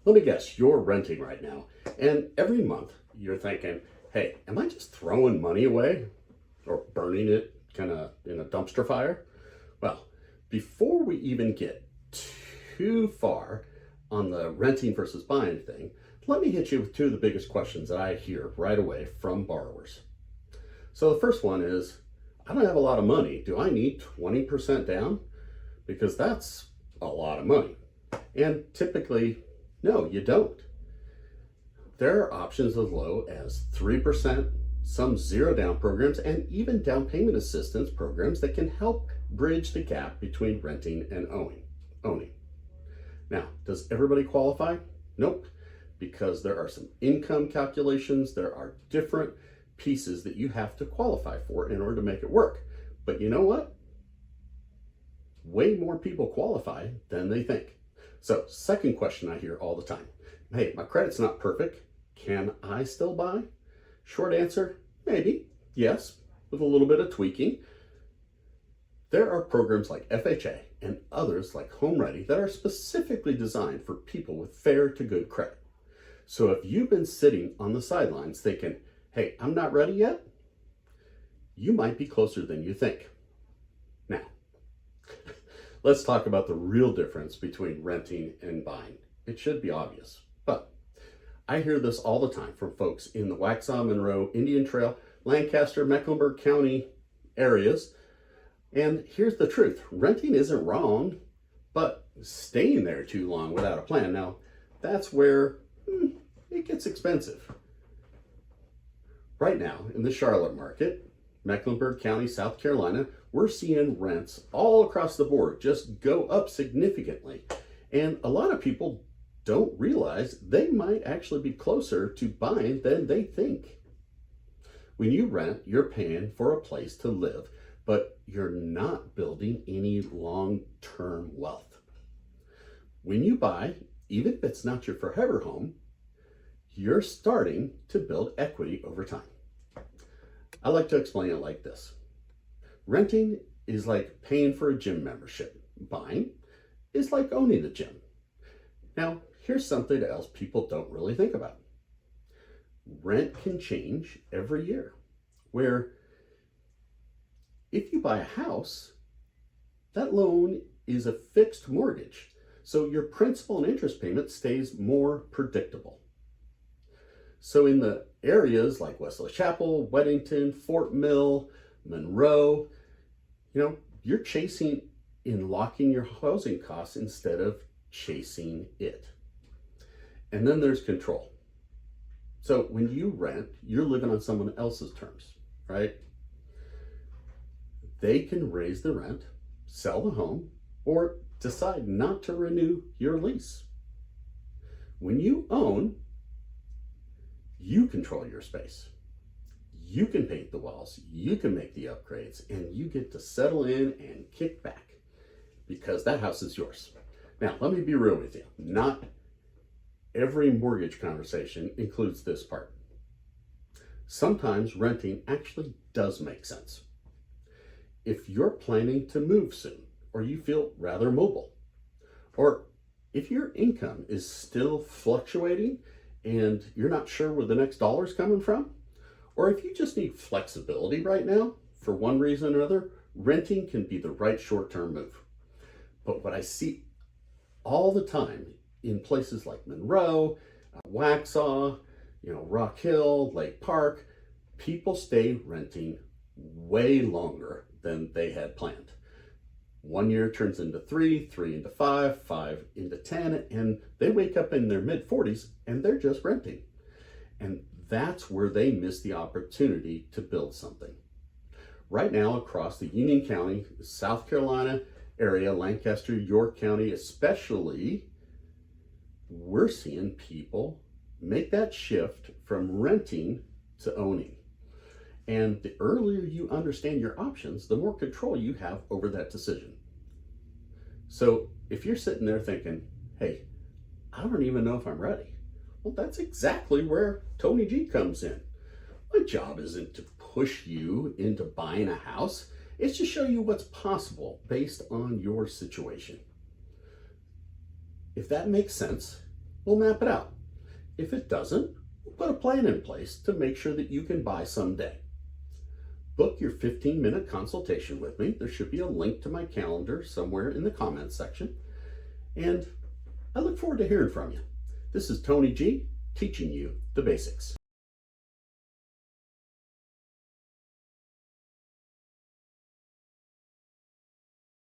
Let me guess, you're renting right now, and every month you're thinking, hey, am I just throwing money away or burning it kind of in a dumpster fire? Well, before we even get too far on the renting versus buying thing, let me hit you with two of the biggest questions that I hear right away from borrowers. So the first one is, I don't have a lot of money. Do I need 20% down? Because that's a lot of money. And typically, no, you don't. There are options as low as 3%, some zero down programs, and even down payment assistance programs that can help bridge the gap between renting and owning. Now, does everybody qualify? Nope, because there are some income calculations, there are different pieces that you have to qualify for in order to make it work. But you know what? Way more people qualify than they think. So, second question I hear all the time. Hey, my credit's not perfect. Can I still buy? Short answer, maybe, yes, with a little bit of tweaking. There are programs like FHA and others like Home Ready that are specifically designed for people with fair to good credit. So if you've been sitting on the sidelines thinking, hey, I'm not ready yet, you might be closer than you think. Now, let's talk about the real difference between renting and buying. It should be obvious, but I hear this all the time from folks in the Waxhaw, Monroe, Indian Trail, Lancaster, Mecklenburg County areas. And here's the truth. Renting isn't wrong, but staying there too long without a plan, now that's where it gets expensive. Right now in the Charlotte market, Mecklenburg County, South Carolina, we're seeing rents all across the board just go up significantly. And a lot of people don't realize they might actually be closer to buying than they think. When you rent, you're paying for a place to live, but you're not building any long-term wealth. When you buy, even if it's not your forever home, you're starting to build equity over time. I like to explain it like this. Renting is like paying for a gym membership. Buying is like owning the gym. Now, here's something else people don't really think about. Rent can change every year, where if you buy a house, that loan is a fixed mortgage, so your principal and interest payment stays more predictable. So in the areas like Wesley Chapel, Weddington, Fort Mill, Monroe, you're chasing in locking your housing costs instead of chasing it. And then there's control. So when you rent, you're living on someone else's terms, right? They can raise the rent, sell the home, or decide not to renew your lease. When you own, you control your space. You can paint the walls, you can make the upgrades, and you get to settle in and kick back because that house is yours. Now, let me be real with you. Not every mortgage conversation includes this part. Sometimes renting actually does make sense. If you're planning to move soon, or you feel rather mobile, or if your income is still fluctuating and you're not sure where the next dollar's coming from, or if you just need flexibility right now for one reason or another, renting can be the right short-term move. But what I see all the time in places like Monroe, Waxhaw, Rock Hill, Lake Park, people stay renting way longer than they had planned. 1 year turns into 3, 3 into 5, 5 into 10, and they wake up in their mid-40s and they're just renting. And that's where they miss the opportunity to build something. Right now across the Union County, South Carolina area, Lancaster, York County especially, we're seeing people make that shift from renting to owning. And the earlier you understand your options, the more control you have over that decision. So if you're sitting there thinking, hey, I don't even know if I'm ready. Well, that's exactly where Tony G comes in. My job isn't to push you into buying a house. It's to show you what's possible based on your situation. If that makes sense, we'll map it out. If it doesn't, we'll put a plan in place to make sure that you can buy someday. Book your 15-minute consultation with me. There should be a link to my calendar somewhere in the comments section. And I look forward to hearing from you. This is Tony G, teaching you the basics.